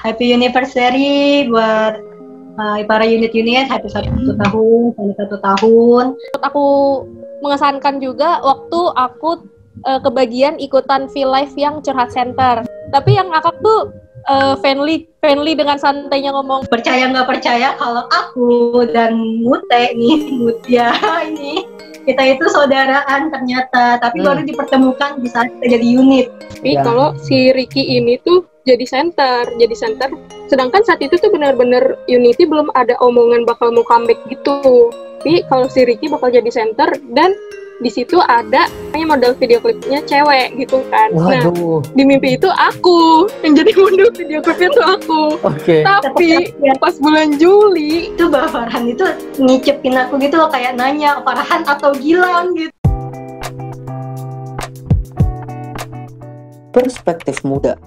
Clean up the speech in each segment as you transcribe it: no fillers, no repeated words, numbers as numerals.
happy anniversary buat para unit-unit, happy 1 tahun, sampai 1 tahun. Aku mengesankan juga waktu aku kebagian ikutan V-Live yang curhat center. Tapi yang ngakak tuh friendly dengan santainya ngomong. Percaya nggak percaya kalau aku dan Mute Mutia ini kita itu saudaraan ternyata, tapi baru dipertemukan di saat kita jadi unit. Tapi kalau si Ricky ini tuh jadi center, sedangkan saat itu tuh benar-benar Unity belum ada omongan bakal mau comeback gitu. Tapi kalau si Ricky bakal jadi center dan di situ ada model video klipnya cewek gitu kan. Waduh. Nah, di mimpi itu aku yang jadi model video klipnya tuh aku. Oke. Tapi pas bulan Juli itu Mbak Farhan itu ngicepin aku gitu loh, kayak nanya Farhan atau Gilang gitu. Perspektif muda.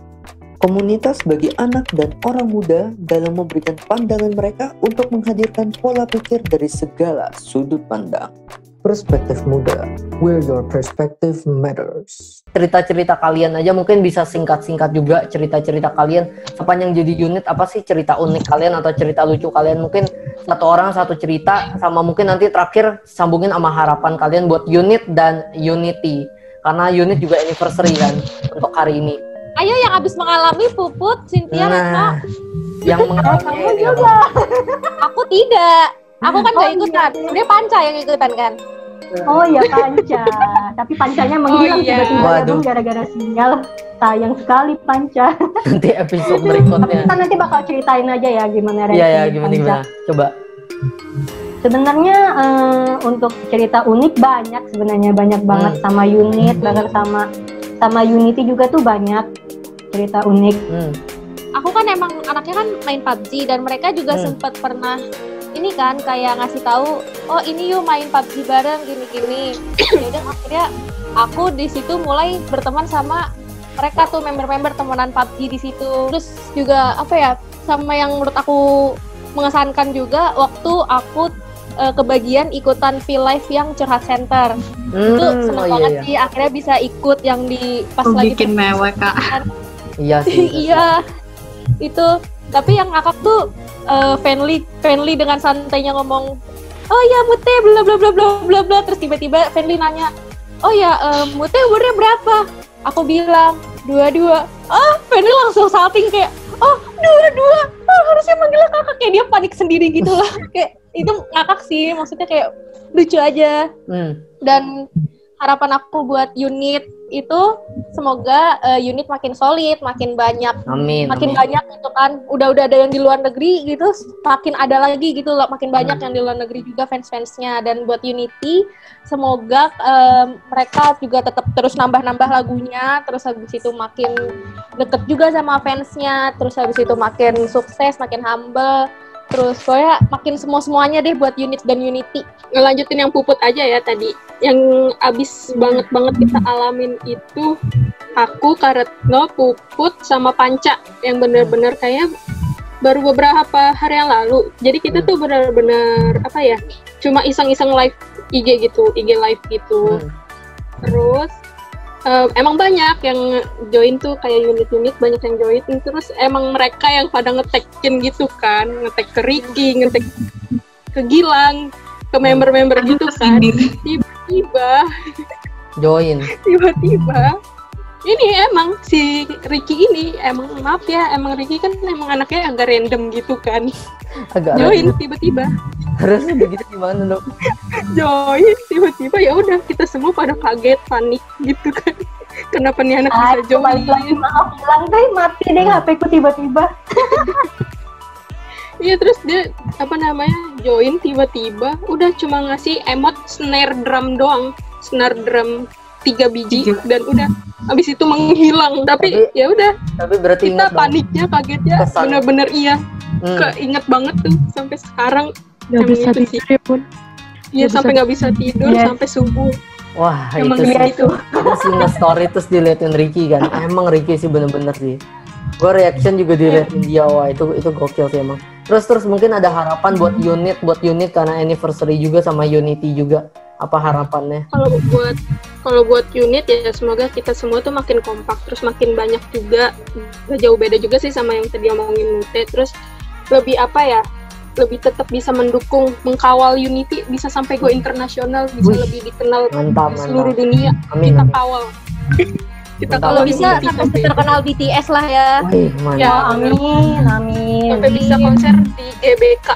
Komunitas bagi anak dan orang muda dalam memberikan pandangan mereka untuk menghadirkan pola pikir dari segala sudut pandang. Perspektif muda, where your perspective matters. Cerita-cerita kalian aja mungkin bisa singkat-singkat juga, cerita-cerita kalian sepanjang jadi unit, apa sih cerita unik kalian atau cerita lucu kalian. Mungkin satu orang satu cerita, sama mungkin nanti terakhir sambungin sama harapan kalian buat unit dan unity. Karena unit juga anniversary kan untuk hari ini. Ayo yang habis mengalami Puput, Cynthia, Retno. Yang mengalami juga. Aku tidak. Aku kan gak ikutan. Dia Panca yang ikutan kan. Oh iya Panca. Tapi Pancanya menghilang tiba-tiba gara-gara sinyal. Sayang sekali Panca. Nanti episode berikutnya. Kita nanti bakal ceritain aja ya gimana reaksi. Iya, gimana. Coba. Sebenarnya untuk cerita unik banyak sebenarnya, banyak banget sama unit, bahkan sama Unity juga tuh banyak cerita unik. Aku kan emang anaknya kan main PUBG dan mereka juga sempat pernah ini kan kayak ngasih tahu, oh ini yuk main PUBG bareng gini-gini. Ya udah akhirnya aku di situ mulai berteman sama mereka tuh, member-member temenan PUBG di situ. Terus juga apa ya, sama yang menurut aku mengesankan juga waktu aku kebagian ikutan V-Live yang curhat center. Itu seneng banget sih akhirnya bisa ikut yang di pas lagi bikin mewek Kak. Iya sih. Iya. Itu tapi yang ngakak tuh friendly dengan santainya ngomong, oh ya Mute bla bla bla bla bla bla, terus tiba-tiba friendly nanya, oh ya Mute umurnya berapa? Aku bilang 22. Friendly langsung salting kayak, oh 22. Harusnya manggilnya kakak, kayak dia panik sendiri gitu lah. Kayak itu ngakak sih, maksudnya kayak lucu aja. Dan harapan aku buat unit itu semoga unit makin solid, makin banyak. Amin. Banyak gitu kan. Udah ada yang di luar negeri gitu, makin ada lagi gitu loh, makin banyak yang di luar negeri juga fans-fansnya. Dan buat Unity semoga mereka juga tetap terus nambah-nambah lagunya, terus habis itu makin deket juga sama fansnya, terus habis itu makin sukses, makin humble. Terus pokoknya makin semuanya deh buat unit dan Unity. Ngelanjutin yang Puput aja ya tadi. Yang abis banget kita alamin itu aku, Karetno, Puput, sama Panca. Yang bener-bener kayak baru beberapa hari yang lalu. Jadi kita tuh bener-bener apa ya, cuma iseng-iseng live IG gitu, IG live gitu. Terus emang banyak yang join tuh, kayak unit-unit banyak yang join. Terus emang mereka yang pada nge-tag-in gitu kan, nge-tag ke Ricky, nge-tag ke Gilang, ke member-member gitu kan. Tiba-tiba join. Tiba-tiba ini emang si Ricky ini emang, maaf ya, emang Ricky kan emang anaknya agak random gitu kan. Agak join tiba-tiba. Harusnya begitu gimana dong? Join tiba-tiba, ya udah kita semua pada kaget, panik gitu kan. Kenapa nih anak bisa join? Maaf bilang deh, mati deh HP ku tiba-tiba. Iya, terus dia join tiba-tiba, udah cuma ngasih emot snare drum doang, snare drum 3 biji dan udah habis itu menghilang. Tapi ya udah. Tapi berarti kita paniknya, kagetnya bener-bener keinget banget tuh sampai sekarang. Nggak bisa tidur ya pun. Iya, sampai nggak bisa tidur sampai subuh. Wah, emang itu sih nge-story terus diliatin Ricky kan. Emang Ricky sih bener-bener sih. Gue reaction juga diliatin dia, wah itu gokil sih emang. Terus mungkin ada harapan buat unit karena anniversary juga sama Unity juga. Apa harapannya? Kalau buat unit ya semoga kita semua tuh makin kompak, terus makin banyak juga. Gak jauh beda juga sih sama yang tadi ngomongin Mute. Terus lebih apa ya? Lebih tetap bisa mendukung, mengkawal Unity bisa sampai go internasional, bisa lebih dikenal Mantap, di seluruh dunia. Amin, Kita amin. kawal. Kita Mantap. Kalau kawal bisa Unity sampai terkenal BTS lah ya. Wih, mantap. Ya, Amin. sampai bisa konser di GBK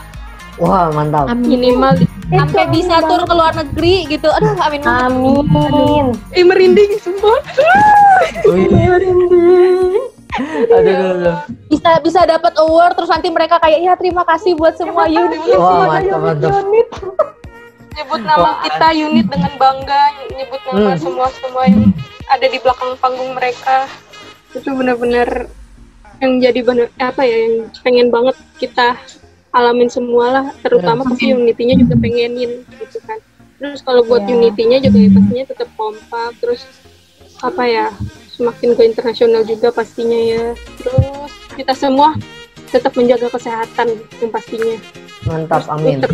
Wah, mantap. minimal. Sampai bisa tur ke luar negeri gitu. Aduh, amin banget. Amin. Merinding semua. Wih. Aduh. Bisa dapat award terus nanti mereka kayak ya terima kasih buat semua unit. Wah, mantap. Nyebut nama kita unit dengan bangga, nyebut nama semua yang ada di belakang panggung mereka. Itu benar-benar yang jadi yang pengen banget kita alamin semua lah, terutama pasti Unity-nya juga pengenin gitu kan. Terus kalau buat Unity-nya juga ya pastinya tetap kompak, terus semakin go internasional juga pastinya ya. Terus kita semua tetap menjaga kesehatan yang pastinya. Mantap, Terus amin.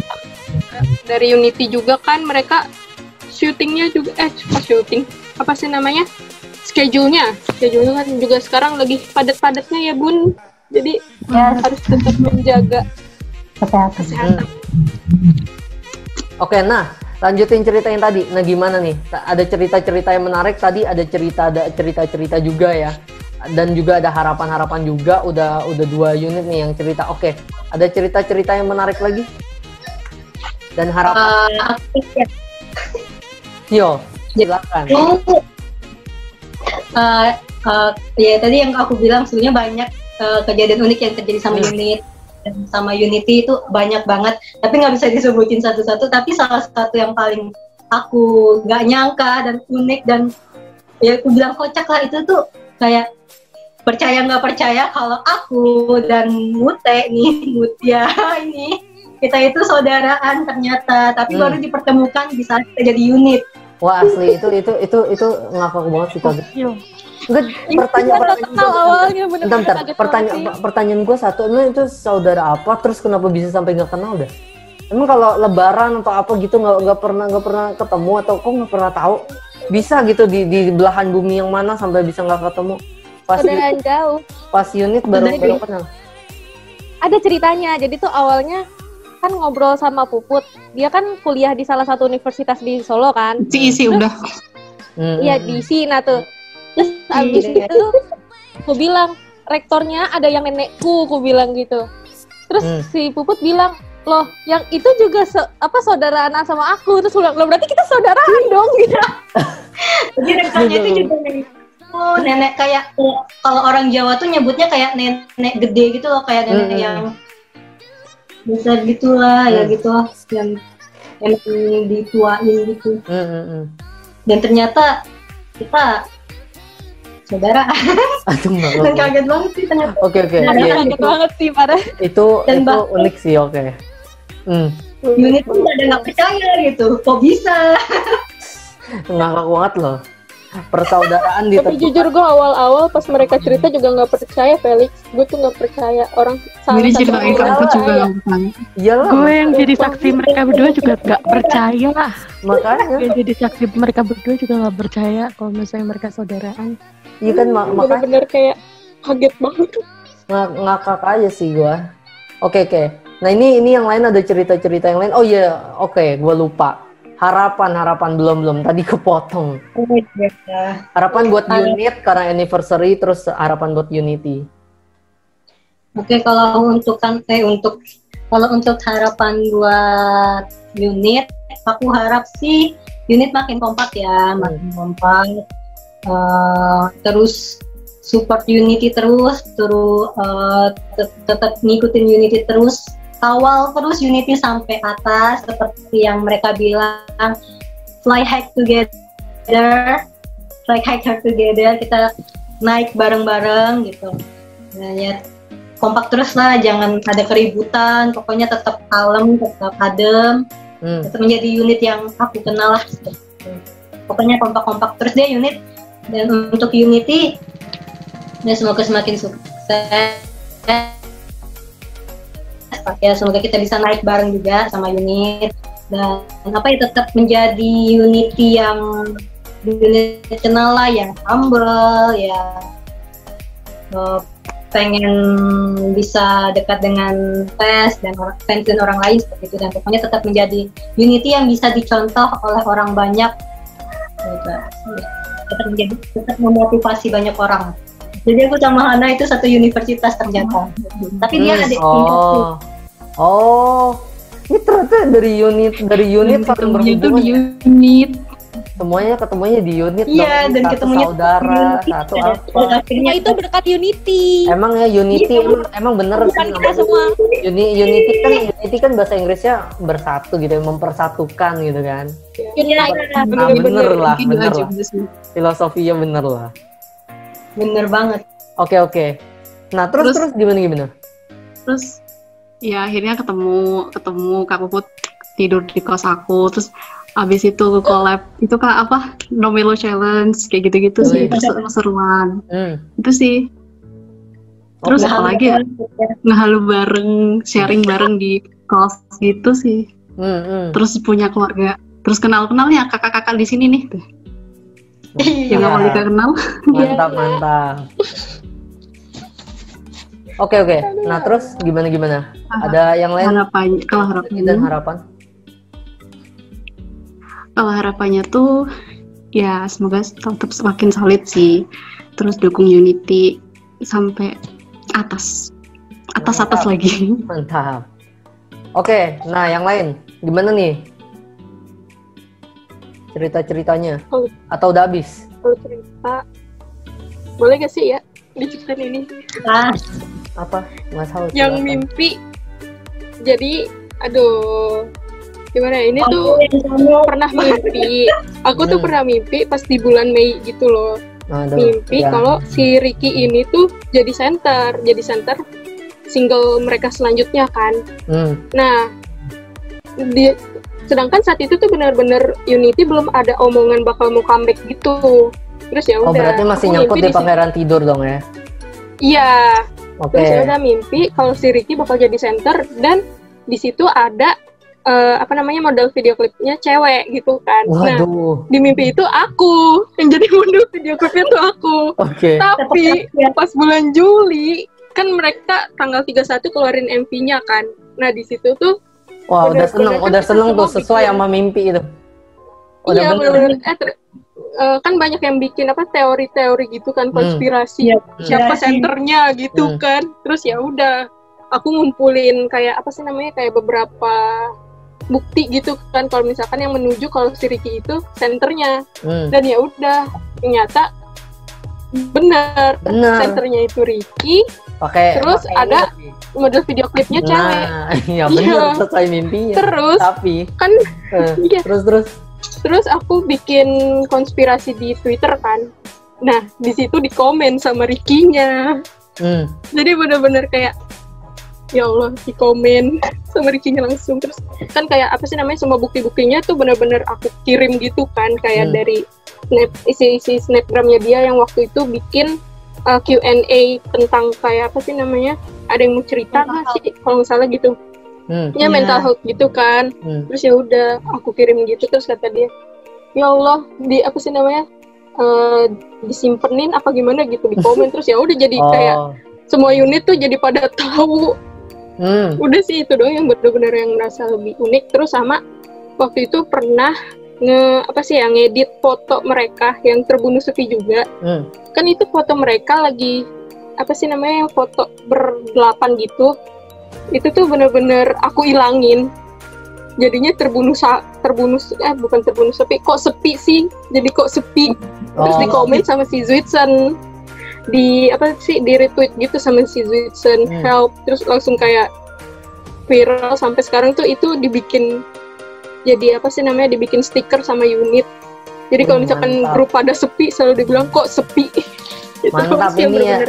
Dari Unity juga kan mereka syutingnya juga schedule-nya kan juga sekarang lagi padat-padatnya ya Bun, jadi harus tetap menjaga kesehatan. Oke, nah lanjutin cerita yang tadi. Nah gimana nih? Ada cerita-cerita yang menarik tadi, ada cerita-cerita juga ya. Dan juga ada harapan-harapan juga. Udah 2 unit nih yang cerita. Oke, ada cerita-cerita yang menarik lagi? Dan harapan. Yo, silakan. Ya tadi yang aku bilang sebenarnya banyak kejadian unik yang terjadi sama unit. Dan sama Unity itu banyak banget, tapi nggak bisa disebutin satu-satu. Tapi salah satu yang paling aku nggak nyangka dan unik dan ya aku bilang kocak lah, itu tuh kayak percaya nggak percaya kalau aku dan Mutia ini kita itu saudaraan ternyata, tapi baru dipertemukan di saat kita jadi unit. Wah asli itu ngakak banget sih kaget. Pertanyaan gue satu, emang itu saudara apa? Terus kenapa bisa sampai nggak kenal dah? Emang kalau lebaran atau apa gitu nggak pernah ketemu atau kok nggak pernah tahu? Bisa gitu di belahan bumi yang mana sampai bisa nggak ketemu? Saudaraan jauh. Pas unit baru kenal. Ada ceritanya. Jadi tuh awalnya kan ngobrol sama Puput. Dia kan kuliah di salah satu universitas di Solo kan. Isi udah. Iya di Sina tuh. Terus abis itu aku bilang rektornya ada yang nenekku, aku bilang gitu. Terus si Puput bilang, loh yang itu juga saudaraan sama aku. Terus bilang, loh berarti kita saudaraan dong gitu. Jadi rektornya itu juga nenek kayak kalau orang Jawa tuh nyebutnya kayak nenek gede gitu loh, kayak nenek yang besar gitulah ya gitu yang dituain gitu. Dan ternyata kita saudara. Dan kaget banget sih ternyata. Oke. Kaget banget sih parah. Itu unik sih, oke. Unit pun nggak percaya gitu, kok bisa? Ngakak banget loh. Persaudaraan di Tapi jujur gue awal-awal pas mereka cerita juga nggak percaya Felix. Gue tuh nggak percaya orang Jadi ceritain ke aku juga nggak percaya. Iyalah. Gue yang jadi saksi mereka berdua juga nggak percaya. Makanya. Yang jadi saksi mereka berdua juga nggak percaya kalau misalnya mereka saudaraan. Iya kan makanya. Bener-bener kayak kaget banget. Ngakak aja sih gue. Oke. Nah ini yang lain ada cerita-cerita yang lain. Oh iya, oke, gue lupa. Harapan belum tadi kepotong. Harapan buat unit karena anniversary, terus harapan buat Unity. Oke, kalau untuk harapan buat unit, aku harap sih unit makin kompak ya, makin kompak. Terus support Unity terus tetap ngikutin Unity terus. Kawal terus Unity sampai atas seperti yang mereka bilang, fly high together, kita naik bareng-bareng gitu. Nah, ya kompak terus lah, jangan ada keributan, pokoknya tetap kalem, tetap adem, tetap menjadi unit yang aku kenal lah. Pokoknya kompak-kompak terus deh unit. Dan untuk Unity, ya semoga semakin sukses. Ya, semoga kita bisa naik bareng juga sama unit dan tetap menjadi unity yang dikenal lah, yang humble, yang pengen bisa dekat dengan fans dan orang lain seperti itu, dan pokoknya tetap menjadi unity yang bisa dicontoh oleh orang banyak, tetap memotivasi banyak orang. Jadi aku sama Hana itu satu universitas ternyata, tapi dia ada ini ternyata dari unit saling Itu berhubungan. di unit. Semuanya ketemunya di unit. Iya, dong. dan Satu ketemunya saudara, di unity. satu Dan apa. akhirnya Nah, itu berkat Unity. Emang ya unity emang bener Bukan sih kita namanya. semua. Unity kan bahasa Inggrisnya bersatu gitu, mempersatukan gitu kan. Bener lah, Mungkin bener doa lah. juga sih. Filosofinya bener lah. bener banget. Oke. Nah, terus gimana? Terus ya akhirnya ketemu Kak Puput tidur di kos aku, terus abis itu collab itu Kak apa No Melo Challenge kayak gitu-gitu sih, terus seru-seruan itu sih. Terus Oke. apalagi ya, ngehalu bareng, sharing bareng di kos gitu sih. Terus punya keluarga, terus kenalnya kakak-kakak di sini nih tuh yang Iya. awalnya gak kenal. Mantap. Oke. Nah, terus gimana? Ada yang lain? Harapannya, kalau harapannya tuh ya semoga tetap semakin solid sih, terus dukung Unity sampai atas lagi. Mantap. Oke, nah yang lain gimana nih? Cerita-ceritanya atau udah habis? Kalau cerita, boleh gak sih ya diceritain ini? Apa? Mas Haus. Yang mimpi, jadi aduh gimana ya, ini tuh pernah mimpi, aku tuh pernah mimpi pas di bulan Mei gitu loh. Mimpi kalau si Ricky ini tuh jadi center single mereka selanjutnya kan. Nah, sedangkan saat itu tuh benar-benar Unity belum ada omongan bakal mau comeback gitu. Terus ya udah. Oh, berarti masih nyangkut di Pangeran Tidur dong ya? Iya. Oke. Terus ya udah mimpi kalau si Ricky bakal jadi center, dan di situ ada model video klipnya cewek gitu kan. Waduh. Nah, di mimpi itu aku yang jadi model video klipnya tuh aku. Oke. Tapi pas bulan Juli kan mereka tanggal 31 keluarin MV-nya kan. Nah, di situ tuh Wah, udah seneng tuh sesuai sama mimpi itu. Iya, bener. Kan banyak yang bikin teori-teori gitu kan, konspirasi siapa senternya gitu kan. Terus ya udah, aku ngumpulin kayak kayak beberapa bukti gitu kan kalau misalkan yang menuju kalau si Ricky itu senternya. Dan ya udah, ternyata benar senternya itu Ricky. Terus ada model video klipnya cewek. Iya benar, sesuai mimpinya. Terus tapi kan terus aku bikin konspirasi di Twitter kan. Nah, di situ dikomen sama Ricky-nya. Jadi benar-benar kayak ya Allah, dikomen sama Ricky-nya langsung. Terus kan kayak semua bukti-buktinya tuh benar-benar aku kirim gitu kan, kayak dari isi snapgramnya dia yang waktu itu bikin Q&A tentang kayak ada yang mau cerita nggak sih kalau nggak salah gitu. Ya mental health gitu kan. Terus ya udah aku kirim gitu, terus kata dia, ya Allah, disimpenin apa gimana gitu di komen. Terus ya udah jadi kayak semua unit tuh jadi pada tahu. Udah sih itu doang yang benar-benar yang merasa lebih unik. Terus sama waktu itu pernah ngedit foto mereka yang terbunuh sepi juga. Kan itu foto mereka lagi foto berdelapan gitu. Itu tuh bener-bener aku ilangin, jadinya bukan terbunuh sepi, kok sepi sih, jadi kok sepi. Terus di komen sama si Zwitsen, di retweet gitu sama si Zwitsen, help. Terus langsung kayak viral sampai sekarang tuh. Itu dibikin jadi dibikin stiker sama unit. Jadi kalau misalkan grup pada sepi selalu dibilang kok sepi. Mantap ini ya,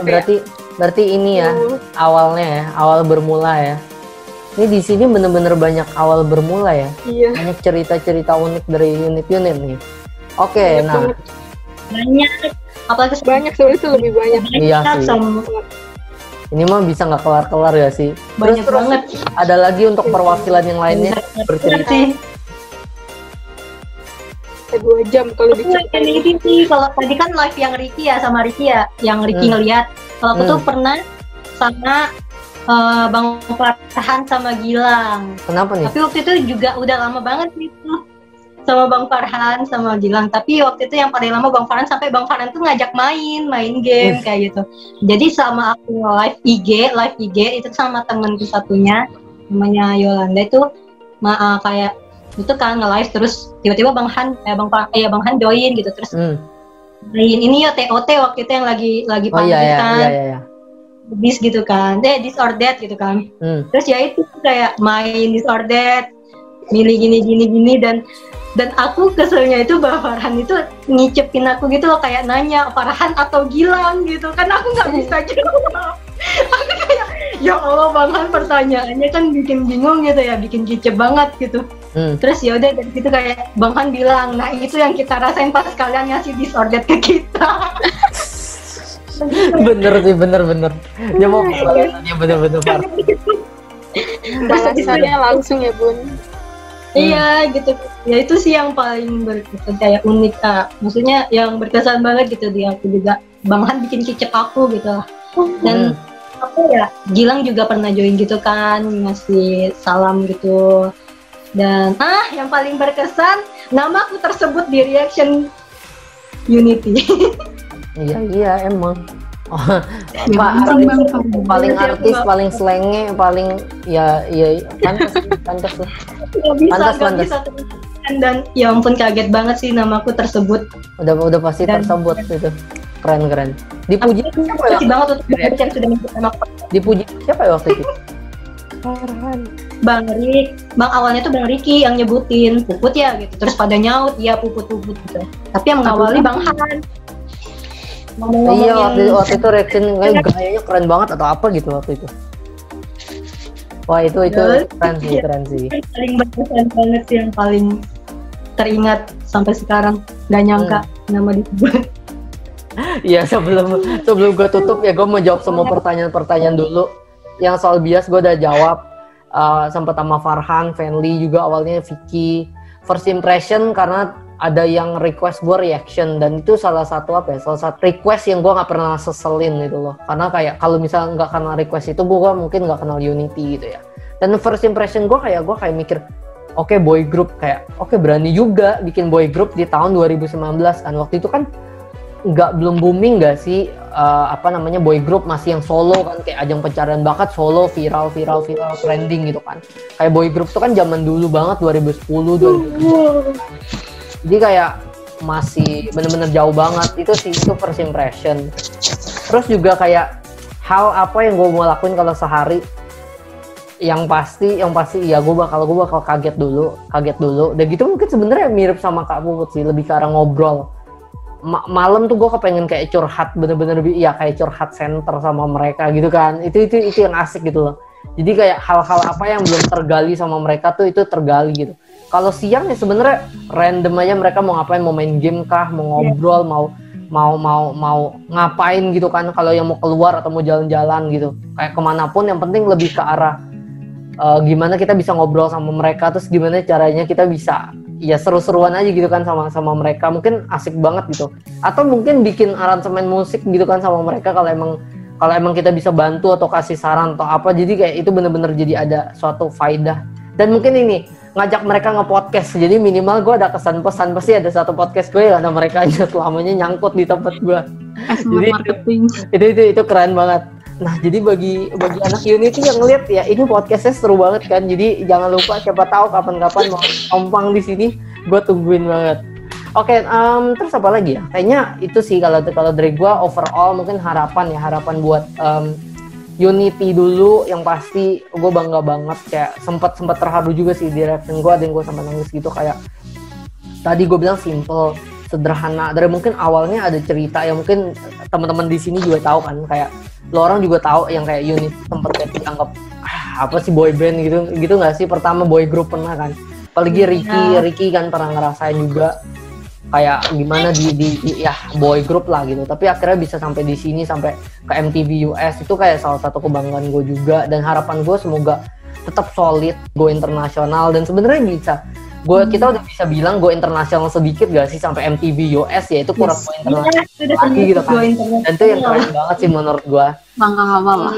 berarti ini ya awal bermula ya. Ini di sini bener-bener banyak awal bermula ya. Iya. Banyak cerita-cerita unik dari unit-unit nih. Oke, nah banyak, apalagi banyak, sebenarnya itu lebih banyak. Iya sih. Ini mah bisa nggak kelar-kelar ya sih. Banyak terus banget. ada lagi untuk perwakilan yang lainnya bercerita. bisa 2 jam kalau diceritain. Ini sih, kalau tadi kan live yang Ricky ya sama Ricky ya, yang Ricky ngeliat. Kalau aku tuh pernah sama Bang Farhan sama Gilang. Kenapa nih? Tapi waktu itu juga udah lama banget itu sama Bang Farhan sama Gilang. Tapi waktu itu yang paling lama Bang Farhan, sampai Bang Farhan tuh ngajak main game kayak gitu. Jadi sama aku live IG itu sama temenku satunya namanya Yolanda itu kayak itu kan nge-live, terus tiba-tiba Bang Han join gitu, terus main ini ya TOT waktu itu yang lagi panggil kan. Iya. Bis gitu kan, This or That gitu kan. Terus ya itu kayak main This or That, milih gini dan aku keselnya itu Bang Farhan itu ngicepin aku gitu loh, kayak nanya Farhan atau Gilang gitu kan, aku nggak bisa jawab. Aku kayak ya Allah Bang Han, pertanyaannya kan bikin bingung gitu ya, bikin kicep banget gitu. Terus ya udah dari situ kayak Bang Han bilang, nah itu yang kita rasain pas kalian ngasih This or That ke kita. bener. Dia mau ya bener. Rasanya langsung ya Bun. Iya gitu. Ya itu sih yang paling berkesan, kayak unik maksudnya yang berkesan banget gitu di aku juga. Bang Han bikin kicep aku gitu. Dan aku ya Gilang juga pernah join gitu kan, ngasih salam gitu. Dan yang paling berkesan nama aku tersebut di reaction Unity. Iya emang. Paling artis, paling slenge, paling ya pantas lah. Pantas. Dan ya ampun kaget banget sih namaku tersebut. Udah pasti tersebut itu. Keren. Dipuji siapa ya? Banget untuk yang sudah menyebut nama. Dipuji siapa ya waktu itu? Farhan. Bang awalnya tuh Bang Ricky yang nyebutin Puput ya gitu. Terus pada nyaut, iya Puput gitu. Tapi yang mengawali Bang Han. Iya waktu itu reaction gayanya keren banget atau apa gitu waktu itu. Wah itu keren sih. Paling berkesan banget sih, yang paling teringat sampai sekarang. Gak nyangka nama disebut. Iya sebelum gue tutup ya, gue mau jawab semua pertanyaan dulu. Yang soal bias gue udah jawab. Sempat sama Farhan, Fanly juga awalnya, Vicky. First impression karena ada yang request gue reaction, dan itu salah satu request yang gue nggak pernah seselin gitu loh, karena kayak kalau misalnya nggak karena request itu gue mungkin nggak kenal Unity gitu ya. Dan first impression gue kayak mikir oke, boy group, kayak oke, berani juga bikin boy group di tahun 2019 kan. Waktu itu kan belum booming nggak sih boy group, masih yang solo kan, kayak ajang pencarian bakat solo, viral trending gitu kan. Kayak boy group tuh kan zaman dulu banget, 2010 2012. Jadi kayak masih bener-bener jauh banget. Itu first impression. Terus juga kayak hal apa yang gue mau lakuin kalau sehari, yang pasti ya gue bakal kaget dulu. Dan gitu mungkin sebenarnya mirip sama Kak Puput sih, lebih ke arah ngobrol. Malam tuh gue kepengen kayak curhat, bener-bener ya kayak curhat center sama mereka gitu kan. Itu yang asik gitu loh. Jadi kayak hal-hal apa yang belum tergali sama mereka tuh itu tergali gitu. Kalau siang ya sebenarnya random aja, mereka mau ngapain, mau main game kah, mau ngobrol, mau ngapain gitu kan. Kalau yang mau keluar atau mau jalan-jalan gitu, kayak kemanapun, yang penting lebih ke arah gimana kita bisa ngobrol sama mereka, terus gimana caranya kita bisa ya seru-seruan aja gitu kan sama mereka. Mungkin asik banget gitu. Atau mungkin bikin aransemen musik gitu kan sama mereka kalau emang kita bisa bantu atau kasih saran atau apa. Jadi kayak itu bener-bener jadi ada suatu faedah. Dan mungkin ini ngajak mereka nge-podcast, jadi minimal gue ada kesan pesan, pasti ada satu podcast gue yang ada mereka aja selamanya nyangkut di tempat gue. Jadi itu keren banget. Nah jadi bagi anak Unity yang ngeliat ya, ini podcastnya seru banget kan. Jadi jangan lupa, siapa tahu kapan-kapan mau ompang di sini, gue tungguin banget. Oke, terus apa lagi ya? Kayaknya itu sih kalau dari gue overall mungkin harapan buat Unity dulu. Yang pasti gue bangga banget, kayak sempat terharu juga sih di reaction gue, dan gue sampai nangis gitu. Kayak tadi gue bilang simple, sederhana. Dari mungkin awalnya ada cerita yang mungkin teman-teman di sini juga tahu kan, kayak lo orang juga tahu yang kayak Unity sempat kayak dianggap apa sih boy band gitu nggak sih, pertama boy group pernah kan, apalagi Ricky kan pernah ngerasain juga kayak gimana di boy group lah gitu. Tapi akhirnya bisa sampai di sini, sampai ke MTV US, itu kayak salah satu kebanggaan gue juga. Dan harapan gue semoga tetap solid, go internasional, dan sebenarnya bisa Kita udah bisa bilang go internasional sedikit gak sih sampai MTV US ya, itu kurang go internasional lagi gitu kan. Dan itu yang keren banget sih menurut gue. Bangga awal lah.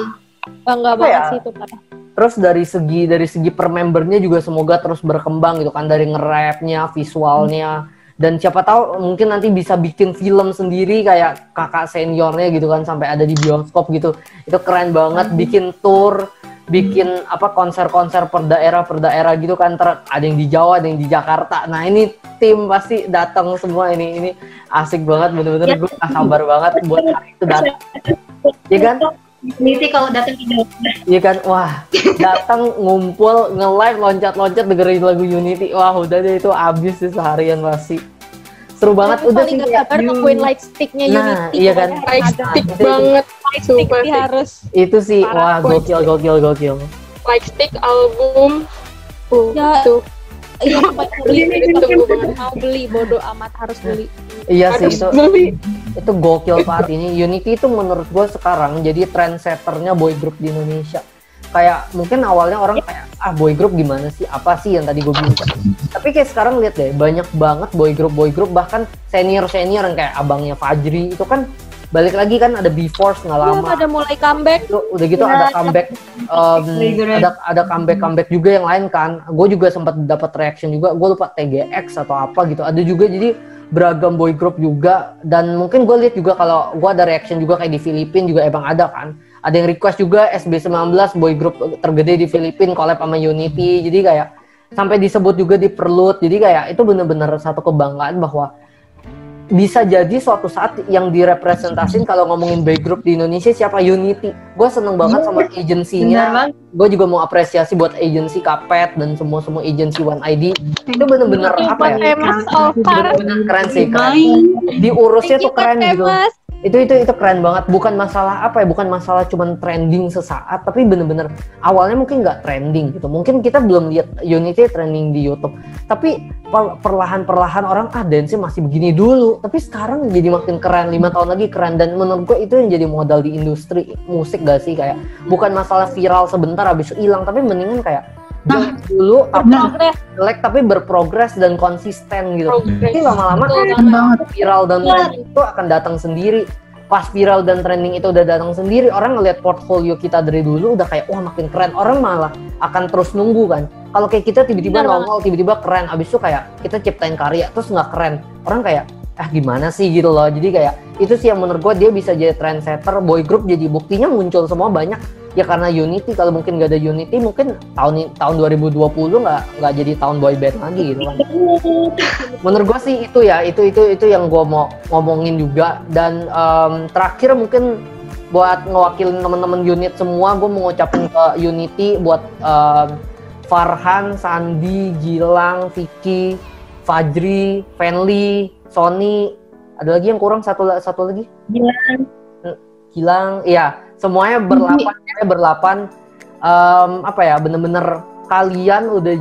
Bangga banget sih itu kan. Terus dari segi per membernya juga semoga terus berkembang gitu kan, dari nge-rapnya, visualnya, dan siapa tahu mungkin nanti bisa bikin film sendiri kayak kakak seniornya gitu kan, sampai ada di bioskop gitu. Itu keren banget, bikin tour, bikin konser-konser per daerah gitu kan, ada yang di Jawa, ada yang di Jakarta. Nah ini tim pasti datang semua, ini asik banget, bener-bener gue gak sabar banget buat hari itu datang. Iya kan? Unity kalau datang tidak. Iya kan, wah datang ngumpul nge-live loncat-loncat dengerin lagu Unity, wah udah deh itu abis sih seharian pasti. Seru banget, udah sih kayak nemuin light sticknya Nah, Unity. iya kan, Light stick banget. Light stick Sumpah sih sih. harus. itu sih Parah. wah gokil. Light stick album. Ya. Tuh. Iya, sempat beli, Tunggu banget. mau beli, bodo amat harus beli. Iya sih Harus itu beli. itu gokil banget. Ini Unity itu menurut gue sekarang jadi trendsetternya boy group di Indonesia. Kayak mungkin awalnya orang kayak boy group gimana sih, apa sih yang tadi gue bilang, tapi kayak sekarang lihat deh banyak banget boy group, bahkan senior yang kayak abangnya Fajri itu kan balik lagi kan, ada B-Force nggak Iya, lama pada mulai comeback. itu udah gitu ada comeback, ada comeback juga yang lain kan. Gue juga sempat dapat reaction juga, gue lupa TGX atau apa gitu, ada juga. Jadi beragam boy group juga, dan mungkin gue lihat juga kalau gue ada reaction juga kayak di Filipina juga emang ada kan, ada yang request juga SB19 boy group tergede di Filipina collab sama Unity, jadi kayak sampai disebut juga di Perlut. Jadi kayak itu bener-bener satu kebanggaan bahwa bisa jadi suatu saat yang direpresentasin kalau ngomongin boy group di Indonesia siapa, Unity. Gue seneng banget sama agensinya. Gue juga mau apresiasi buat agensi Kapet dan semua agensi One ID. Itu bener-bener apa ya? Bener-bener keren sih, keren. Diurusnya tuh keren gitu. Itu keren banget. Bukan masalah bukan masalah cuman trending sesaat, tapi bener-bener awalnya mungkin nggak trending gitu. Mungkin kita belum lihat Unity trending di YouTube, tapi perlahan-perlahan orang dance masih begini dulu, tapi sekarang jadi makin keren, 5 tahun lagi keren. Dan menurut gue itu yang jadi modal di industri musik gak sih, kayak bukan masalah viral sebentar habis itu hilang, tapi mendingan kayak dulu jelek tapi berprogres dan konsisten gitu. Jadi lama-lama viral dan trending itu akan datang sendiri. Pas viral dan trending itu udah datang sendiri, orang ngeliat portfolio kita dari dulu udah kayak wah makin keren, orang malah akan terus nunggu kan. Kalau kayak kita tiba-tiba nongol, tiba-tiba keren, abis itu kayak kita ciptain karya terus nggak keren, orang kayak gimana sih gitu loh. Jadi kayak itu sih yang menurut gue dia bisa jadi trendsetter boy group. Jadi buktinya muncul semua banyak ya karena Unity. Kalau mungkin gak ada Unity mungkin tahun 2020 nggak jadi tahun boy band lagi gitu kan. Menurut gue sih itu yang gue mau ngomongin juga. Dan terakhir mungkin buat ngewakilin teman-teman unit semua, gue mau ngucapin ke Unity buat Farhan, Sandi, Gilang, Vicky, Fajri, Fenly, Sony, ada lagi yang kurang satu lagi. Gilang, iya, semuanya berlapan. Bener-bener kalian udah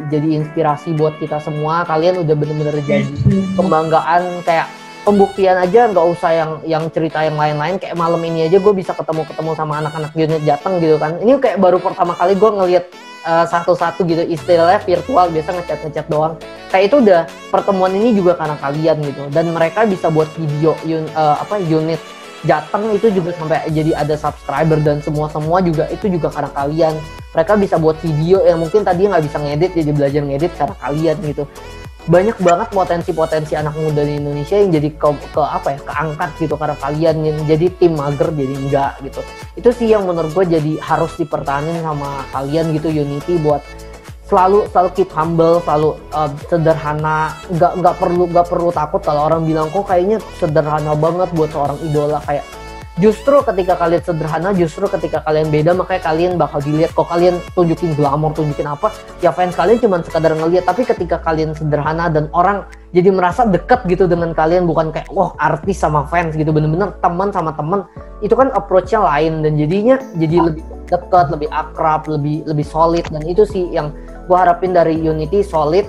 jadi inspirasi buat kita semua. Kalian udah bener-bener jadi kebanggaan, kayak pembuktian aja, nggak usah yang cerita yang lain-lain. Kayak malam ini aja gue bisa ketemu sama anak-anak unit Jateng gitu kan. Ini kayak baru pertama kali gue ngelihat satu-satu gitu, istilahnya virtual, biasa ngechat doang. Kayak itu udah pertemuan ini juga karena kalian gitu. Dan mereka bisa buat video unit Jateng itu juga sampai jadi ada subscriber dan semua juga itu juga karena kalian. Mereka bisa buat video yang mungkin tadi nggak bisa ngedit, jadi belajar ngedit karena kalian gitu. Banyak banget potensi anak muda di Indonesia yang jadi keangkat gitu karena kalian, yang jadi tim mager jadi enggak gitu. Itu sih yang menurut gue jadi harus dipertahankan sama kalian gitu, Unity, buat selalu keep humble, selalu sederhana, nggak perlu takut kalau orang bilang kok kayaknya sederhana banget buat seorang idola. Kayak justru ketika kalian sederhana, justru ketika kalian beda, makanya kalian bakal dilihat. Kok kalian tunjukin glamor, tunjukin apa, ya fans kalian cuma sekadar ngelihat. Tapi ketika kalian sederhana dan orang jadi merasa deket gitu dengan kalian, bukan kayak wah artis sama fans gitu, bener-bener teman sama teman, itu kan approach-nya lain dan jadinya jadi lebih dekat, lebih akrab, lebih solid. Dan itu sih yang gue harapin dari Unity, solid,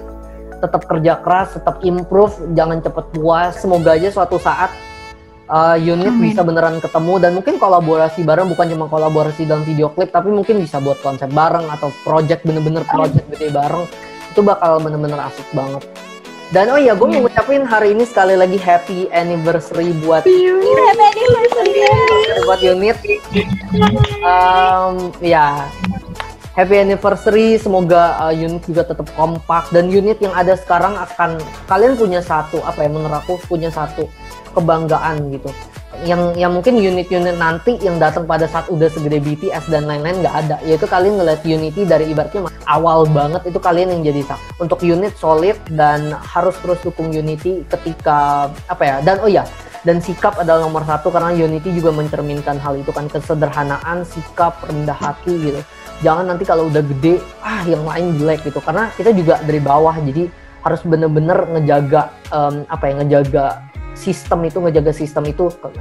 tetap kerja keras, tetap improve, jangan cepet puas. Semoga aja suatu saat unit bisa beneran ketemu dan mungkin kolaborasi bareng, bukan cuma kolaborasi dalam video klip, tapi mungkin bisa buat konsep bareng atau project, bener-bener project gede bareng. Itu itu bakal bener-bener asik banget. Dan oh iya, gue mau ngucapin hari ini sekali lagi happy anniversary buat unit. Ya, happy anniversary. Semoga unit juga tetap kompak, dan unit yang ada sekarang akan kalian punya satu menurut aku punya satu kebanggaan gitu. Yang mungkin unit-unit nanti yang datang pada saat udah segede BTS dan lain-lain nggak ada, yaitu kalian ngeliat Unity dari ibaratnya awal banget, itu kalian yang jadi untuk unit solid, dan harus terus dukung Unity ketika dan sikap adalah nomor satu, karena Unity juga mencerminkan hal itu kan, kesederhanaan, sikap, rendah hati gitu. Jangan nanti kalau udah gede yang lain jelek gitu, karena kita juga dari bawah, jadi harus bener-bener ngejaga sistem itu,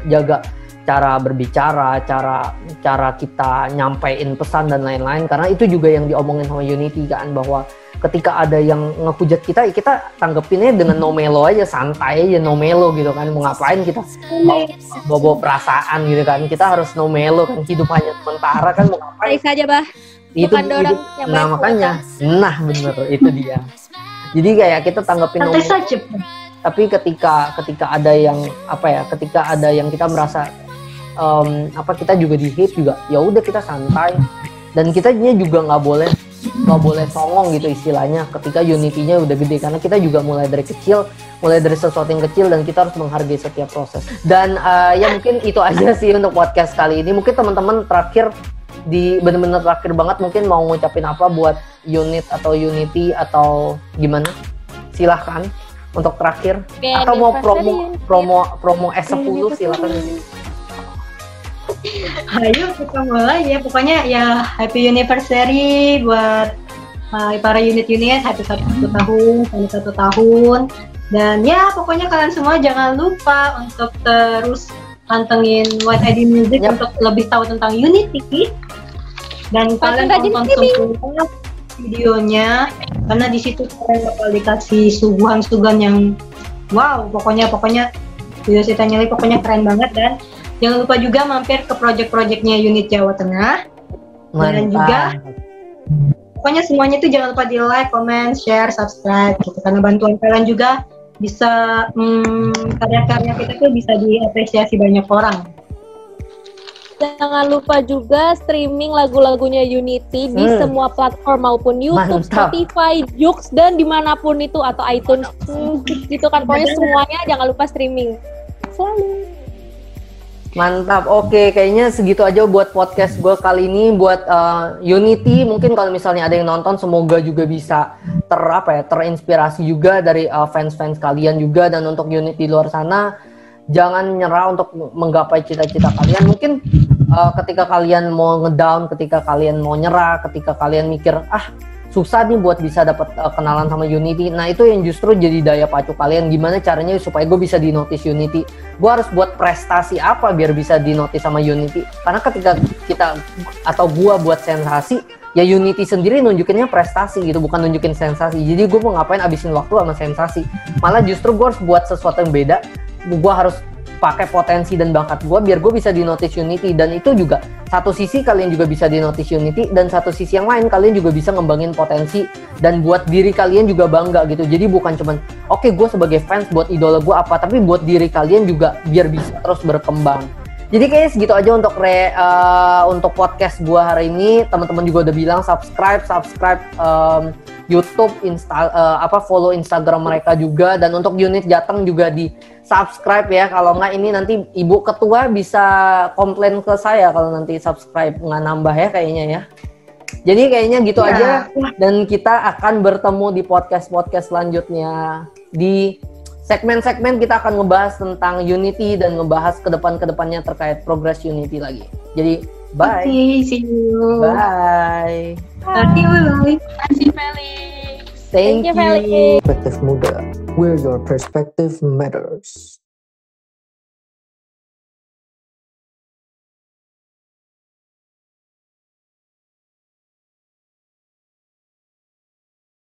jaga cara berbicara, cara kita nyampein pesan dan lain-lain, karena itu juga yang diomongin sama Unity kan, bahwa ketika ada yang ngehujat kita, kita tanggepinnya dengan no melo aja, santai aja, no melo gitu kan. Mau ngapain kita bawa perasaan gitu kan, kita harus no melo kan, hidup hanya sementara kan, mau ngapain saja bah, itu orang yang makanya bener itu dia. Jadi kayak kita tanggepin no melo. Tapi ketika ada yang ketika ada yang kita merasa kita juga di-hate juga, ya udah kita santai, dan kita juga nggak boleh songong gitu istilahnya ketika Unity-nya udah gede, karena kita juga mulai dari sesuatu yang kecil, dan kita harus menghargai setiap proses. Dan ya mungkin itu aja sih untuk podcast kali ini. Mungkin teman-teman terakhir bener-bener terakhir banget, mungkin mau ngucapin apa buat unit atau Unity atau gimana? Silahkan untuk terakhir. Atau mau promo S10 silakan. Ayo kita mulai ya, pokoknya ya happy anniversary buat para unit-unit, happy 1 tahun, dan ya pokoknya kalian semua jangan lupa untuk terus pantengin White ID Music untuk lebih tahu tentang Unity, dan kalian tonton videonya, karena di situ kalian bakal dikasih suguhan yang wow, pokoknya video ceritanya pokoknya keren banget. Dan jangan lupa juga mampir ke project-projectnya Unit Jawa Tengah. Dan juga pokoknya semuanya itu jangan lupa di like, comment, share, subscribe gitu, karena bantuan kalian juga bisa karya-karya kita tuh bisa diapresiasi banyak orang. Jangan lupa juga streaming lagu-lagunya Unity di semua platform, maupun YouTube, Spotify, Joox, dan dimanapun itu, atau iTunes gitu kan. Pokoknya semuanya jangan lupa streaming selalu. Mantap, oke, kayaknya segitu aja buat podcast gue kali ini. Buat Unity, mungkin kalau misalnya ada yang nonton, semoga juga bisa terinspirasi juga dari fans-fans kalian juga. Dan untuk unit di luar sana, jangan nyerah untuk menggapai cita-cita kalian. Mungkin ketika kalian mau ngedown, ketika kalian mau nyerah, ketika kalian mikir susah nih buat bisa dapat kenalan sama Unity, nah itu yang justru jadi daya pacu kalian. Gimana caranya supaya gue bisa di-notice Unity, gue harus buat prestasi apa biar bisa di-notice sama Unity. Karena ketika kita atau gue buat sensasi, ya Unity sendiri nunjukinnya prestasi gitu, bukan nunjukin sensasi. Jadi gue mau ngapain abisin waktu sama sensasi, malah justru gue harus buat sesuatu yang beda. Gue harus pakai potensi dan bakat gue biar gue bisa di-notice Unity. Dan itu juga satu sisi kalian juga bisa di-notice Unity, dan satu sisi yang lain kalian juga bisa ngembangin potensi dan buat diri kalian juga bangga gitu. Jadi bukan cuman gue sebagai fans buat idola gue apa, tapi buat diri kalian juga biar bisa terus berkembang. Jadi kayaknya segitu aja untuk podcast gue hari ini. Teman-teman juga udah bilang subscribe YouTube, follow Instagram mereka juga. Dan untuk unit Jateng juga di subscribe ya. Kalau nggak ini nanti Ibu Ketua bisa komplain ke saya kalau nanti subscribe nggak nambah ya kayaknya ya. Jadi kayaknya gitu aja. Dan kita akan bertemu di podcast-podcast selanjutnya. Di segmen-segmen kita akan ngebahas tentang Unity dan ngebahas ke depannya terkait progress Unity lagi. Jadi bye. Okay, see you. Bye. Bye. Terima kasih Felix. Thank you. Felix. Perspektif Muda, where your perspective matters.